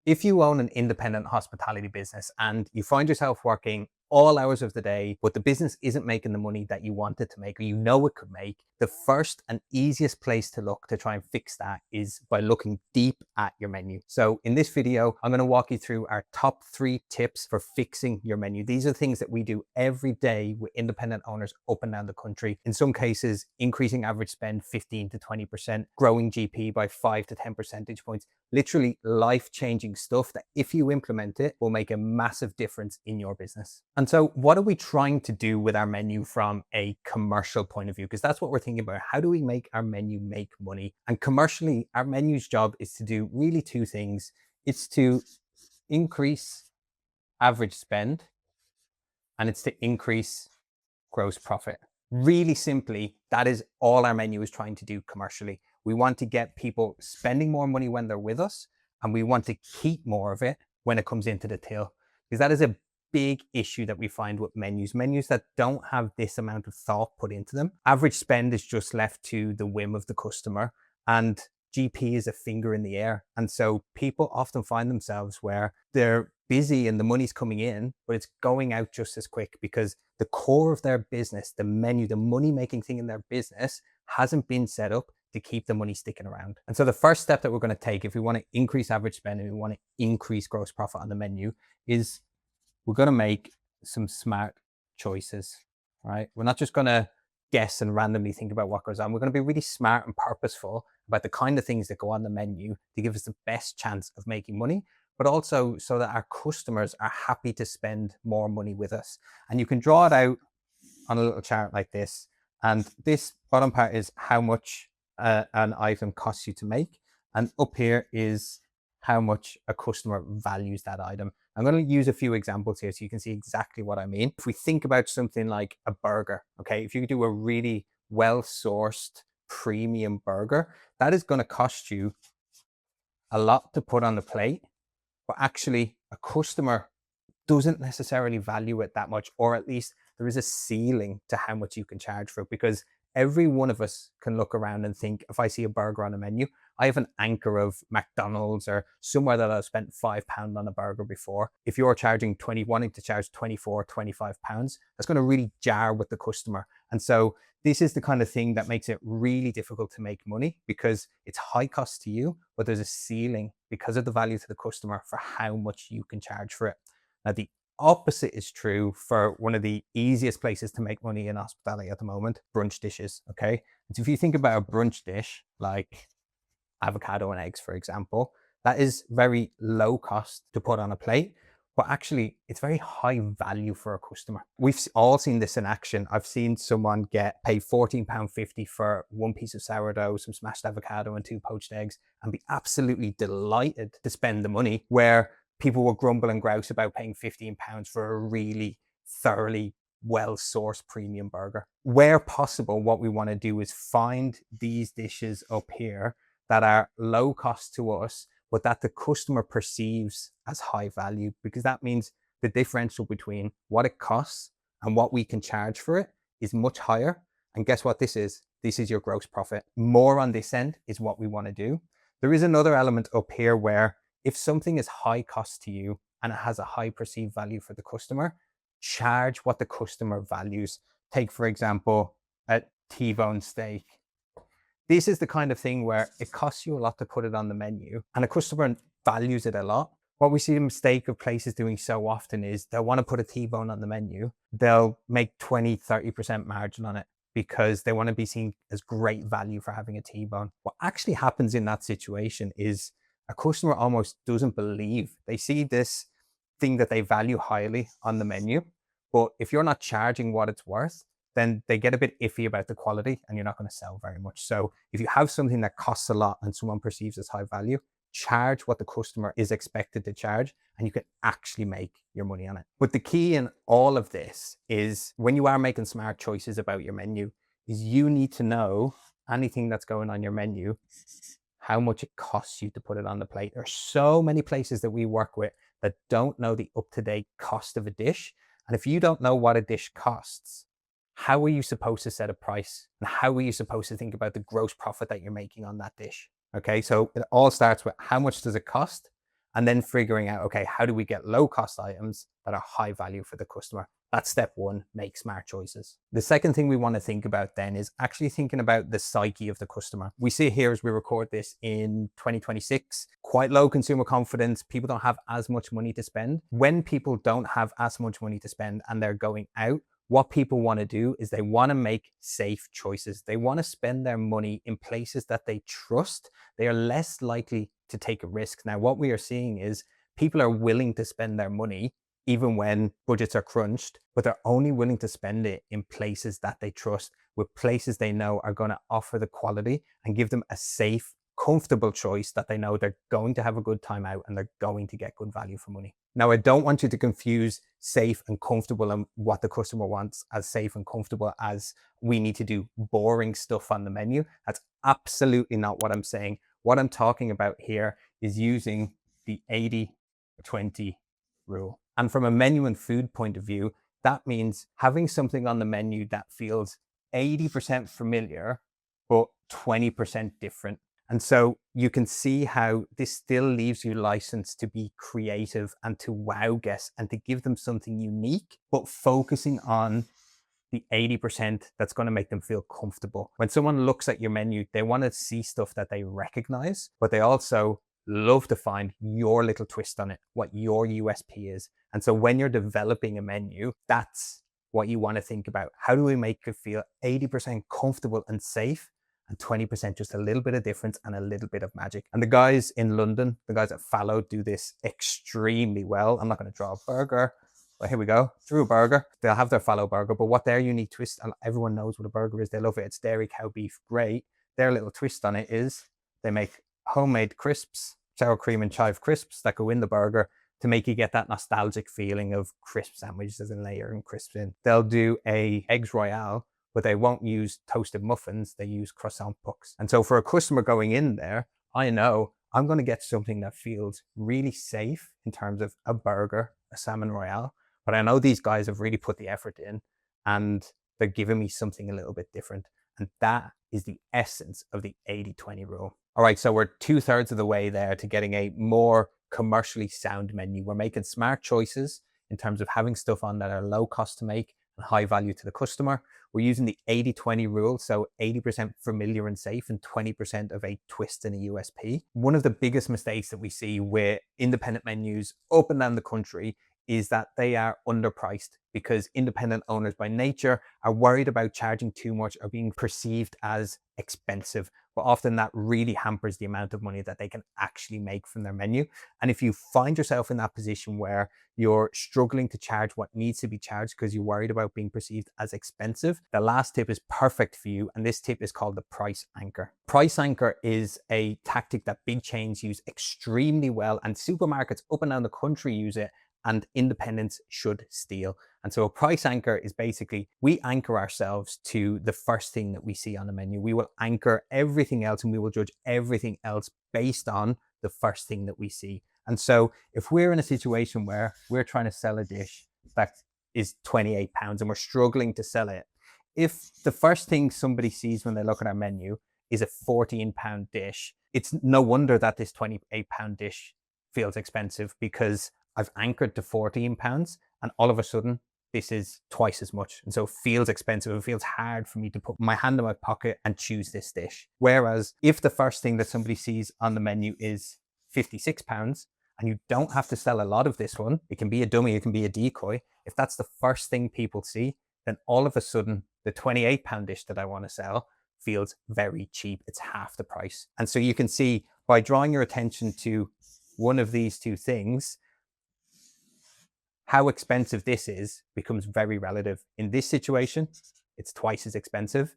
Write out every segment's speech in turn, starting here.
If you own an independent hospitality business and you find yourself working all hours of the day, but the business isn't making the money that you want it to make, or you know it could make, the first and easiest place to look to try and fix that is by looking deep at your menu. So in this video, I'm going to walk you through our top 3 tips for fixing your menu. These are things that we do every day with independent owners up and down the country. In some cases, increasing average spend 15 to 20%, growing GP by 5 to 10 percentage points. Literally life-changing stuff that if you implement it will make a massive difference in your business. And so what are we trying to do with our menu from a commercial point of view? Because that's what we're thinking about. How do we make our menu make money? And commercially, our menu's job is to do really 2 things. It's to increase average spend and it's to increase gross profit. Really simply, that is all our menu is trying to do commercially. We want to get people spending more money when they're with us, and we want to keep more of it when it comes into the till, because that is a big issue that we find with menus that don't have this amount of thought put into them. Average spend is just left to the whim of the customer, and GP is a finger in the air. And so people often find themselves where they're busy and the money's coming in, but it's going out just as quick because the core of their business, the menu, the money making thing in their business hasn't been set up to keep the money sticking around. And so the first step that we're going to take if we want to increase average spend and we want to increase gross profit on the menu is we're going to make some smart choices, right? We're not just going to guess and randomly think about what goes on. We're going to be really smart and purposeful about the kind of things that go on the menu to give us the best chance of making money, but also so that our customers are happy to spend more money with us. And you can draw it out on a little chart like this. And this bottom part is how much an item costs you to make. And up here is how much a customer values that item. I'm going to use a few examples here so you can see exactly what I mean. If we think about something like a burger, okay, if you do a really well-sourced premium burger, that is going to cost you a lot to put on the plate, but actually a customer doesn't necessarily value it that much, or at least there is a ceiling to how much you can charge for it, because every one of us can look around and think, if I see a burger on a menu, I have an anchor of McDonald's or somewhere that I've spent £5 on a burger before. If you're wanting to charge 24, 25 pounds, that's going to really jar with the customer. And so this is the kind of thing that makes it really difficult to make money, because it's high cost to you, but there's a ceiling because of the value to the customer for how much you can charge for it. Now, the opposite is true for one of the easiest places to make money in hospitality at the moment, brunch dishes, okay? And so if you think about a brunch dish, like avocado and eggs, for example, that is very low cost to put on a plate, but actually it's very high value for a customer. We've all seen this in action. I've seen someone pay £14.50 for 1 piece of sourdough, some smashed avocado and 2 poached eggs, and be absolutely delighted to spend the money, where people will grumble and grouse about paying £15 for a really thoroughly well-sourced premium burger. Where possible, what we want to do is find these dishes up here that are low cost to us, but that the customer perceives as high value, because that means the differential between what it costs and what we can charge for it is much higher. And guess what this is? This is your gross profit. More on this end is what we want to do. There is another element up here where if something is high cost to you and it has a high perceived value for the customer, charge what the customer values. Take, for example, a T-bone steak. This is the kind of thing where it costs you a lot to put it on the menu and a customer values it a lot. What we see the mistake of places doing so often is they'll want to put a T-bone on the menu. They'll make 20, 30% margin on it because they want to be seen as great value for having a T-bone. What actually happens in that situation is a customer almost doesn't believe. They see this thing that they value highly on the menu, but if you're not charging what it's worth, then they get a bit iffy about the quality and you're not going to sell very much. So if you have something that costs a lot and someone perceives as high value, charge what the customer is expected to charge and you can actually make your money on it. But the key in all of this is when you are making smart choices about your menu, is you need to know anything that's going on your menu, how much it costs you to put it on the plate. There are so many places that we work with that don't know the up-to-date cost of a dish. And if you don't know what a dish costs, how are you supposed to set a price? And how are you supposed to think about the gross profit that you're making on that dish? Okay, so it all starts with how much does it cost? and then figuring out, okay, how do we get low cost items that are high value for the customer? That's step one, make smart choices. The second thing we want to think about then is actually thinking about the psyche of the customer. We see here as we record this in 2026, quite low consumer confidence. People don't have as much money to spend. When people don't have as much money to spend and they're going out, what people want to do is they want to make safe choices. They want to spend their money in places that they trust. They are less likely to take a risk. Now, what we are seeing is people are willing to spend their money even when budgets are crunched, but they're only willing to spend it in places that they trust, with places they know are going to offer the quality and give them a safe, comfortable choice that they know they're going to have a good time out and they're going to get good value for money. Now, I don't want you to confuse safe and comfortable and what the customer wants as safe and comfortable as we need to do boring stuff on the menu. That's absolutely not what I'm saying. What I'm talking about here is using the 80-20 rule. And from a menu and food point of view, that means having something on the menu that feels 80% familiar, but 20% different. And so you can see how this still leaves you license to be creative and to wow guests and to give them something unique, but focusing on the 80% that's going to make them feel comfortable. When someone looks at your menu, they want to see stuff that they recognize, but they also love to find your little twist on it, what your USP is. And so when you're developing a menu, that's what you want to think about. How do we make it feel 80% comfortable and safe, and 20% just a little bit of difference and a little bit of magic? And the guys in London, the guys at Fallow, do this extremely well. I'm not going to draw a burger, but here we go. Drew a burger. They'll have their Fallow burger, but what their unique twist, and everyone knows what a burger is, they love it. It's dairy, cow, beef, great. Their little twist on it is they make homemade crisps, sour cream and chive crisps that go in the burger to make you get that nostalgic feeling of crisp sandwiches and layering crisps in. They'll do a eggs royale, but they won't use toasted muffins, they use croissant pucks. And so for a customer going in there, I know I'm going to get something that feels really safe in terms of a burger, a salmon royale, but I know these guys have really put the effort in and they're giving me something a little bit different. And that is the essence of the 80-20 rule. All right, so we're 2/3 of the way there to getting a more commercially sound menu. We're making smart choices in terms of having stuff on that are low cost to make and high value to the customer. We're using the 80-20 rule, so 80% familiar and safe and 20% of a twist and a USP. One of the biggest mistakes that we see with independent menus up and down the country is that they are underpriced because independent owners by nature are worried about charging too much or being perceived as expensive. But often that really hampers the amount of money that they can actually make from their menu. And if you find yourself in that position where you're struggling to charge what needs to be charged because you're worried about being perceived as expensive, the last tip is perfect for you. And this tip is called the price anchor. Price anchor is a tactic that big chains use extremely well, and supermarkets up and down the country use it, and independents should steal. And so a price anchor is basically, we anchor ourselves to the first thing that we see on the menu. We will anchor everything else and we will judge everything else based on the first thing that we see. And so if we're in a situation where we're trying to sell a dish that is £28 and we're struggling to sell it, if the first thing somebody sees when they look at our menu is a £14 dish, it's no wonder that this £28 dish feels expensive, because I've anchored to £14 and all of a sudden this is twice as much. And so it feels expensive. It feels hard for me to put my hand in my pocket and choose this dish. Whereas if the first thing that somebody sees on the menu is £56 and you don't have to sell a lot of this one, it can be a dummy, it can be a decoy. If that's the first thing people see, then all of a sudden the £28 dish that I want to sell feels very cheap. It's half the price. And so you can see by drawing your attention to one of these two things, how expensive this is becomes very relative. In this situation, it's twice as expensive.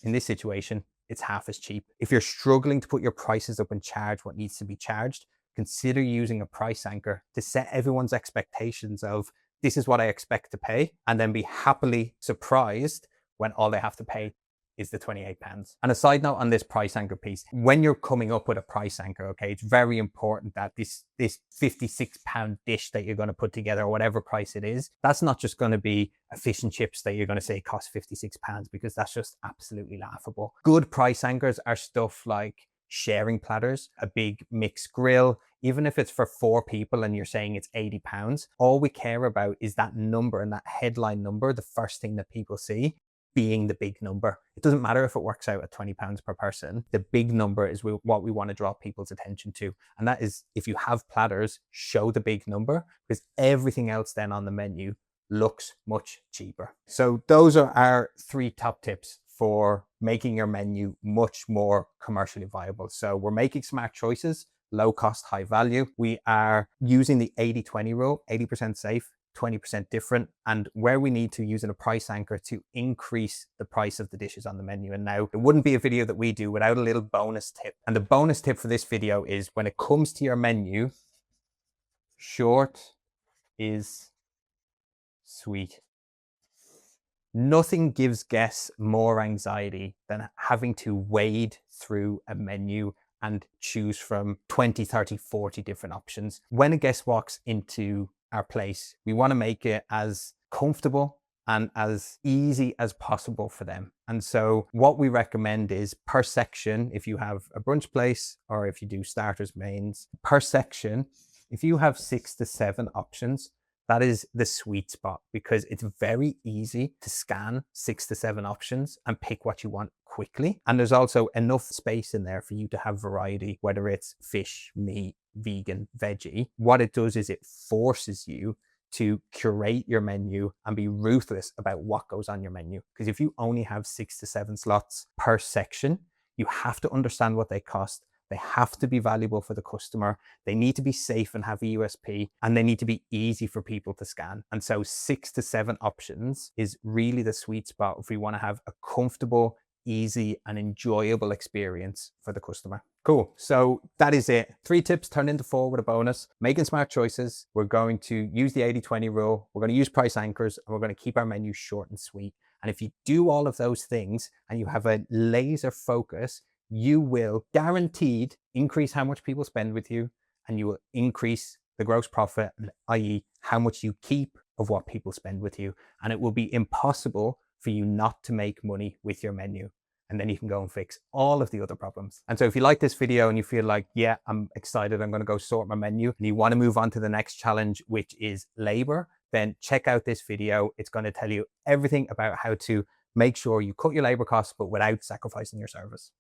In this situation, it's half as cheap. If you're struggling to put your prices up and charge what needs to be charged, consider using a price anchor to set everyone's expectations of, this is what I expect to pay, and then be happily surprised when all they have to pay is the £28. And a side note on this price anchor piece, when you're coming up with a price anchor, okay, it's very important that this £56 dish that you're going to put together, or whatever price it is, that's not just going to be a fish and chips that you're going to say cost £56, because that's just absolutely laughable. Good price anchors are stuff like sharing platters, a big mixed grill, even if it's for 4 people and you're saying it's £80, all we care about is that number and that headline number, the first thing that people see being the big number. It doesn't matter if it works out at £20 per person. The big number is what we want to draw people's attention to. And that is, if you have platters, show the big number, because everything else then on the menu looks much cheaper. So those are our 3 top tips for making your menu much more commercially viable. So we're making smart choices, low cost, high value. We are using the 80-20 rule, 80% safe, 20% different, and where we need to, using a price anchor to increase the price of the dishes on the menu. And now, it wouldn't be a video that we do without a little bonus tip. And the bonus tip for this video is, when it comes to your menu, short is sweet. Nothing gives guests more anxiety than having to wade through a menu and choose from 20, 30, 40 different options. When a guest walks into our place, we want to make it as comfortable and as easy as possible for them. And so what we recommend is, per section, if you have a brunch place or if you do starters, mains, per section, if you have 6 to 7 options, that is the sweet spot, because it's very easy to scan 6 to 7 options and pick what you want quickly. And there's also enough space in there for you to have variety, whether it's fish, meat, vegan, veggie. What it does is it forces you to curate your menu and be ruthless about what goes on your menu. Because if you only have 6 to 7 slots per section, you have to understand what they cost. They have to be valuable for the customer. They need to be safe and have a USP, and they need to be easy for people to scan. And so 6 to 7 options is really the sweet spot if we want to have a comfortable, easy, and enjoyable experience for the customer. Cool. So that is it. 3 tips turned into 4 with a bonus. Making smart choices. We're going to use the 80-20 rule. We're going to use price anchors, and we're going to keep our menu short and sweet. And if you do all of those things and you have a laser focus, you will guaranteed increase how much people spend with you, and you will increase the gross profit, i.e. how much you keep of what people spend with you. And it will be impossible for you not to make money with your menu. And then you can go and fix all of the other problems. And so if you like this video and you feel like, yeah, I'm excited, I'm going to go sort my menu, and you want to move on to the next challenge, which is labor, then check out this video. It's going to tell you everything about how to make sure you cut your labor costs, but without sacrificing your service.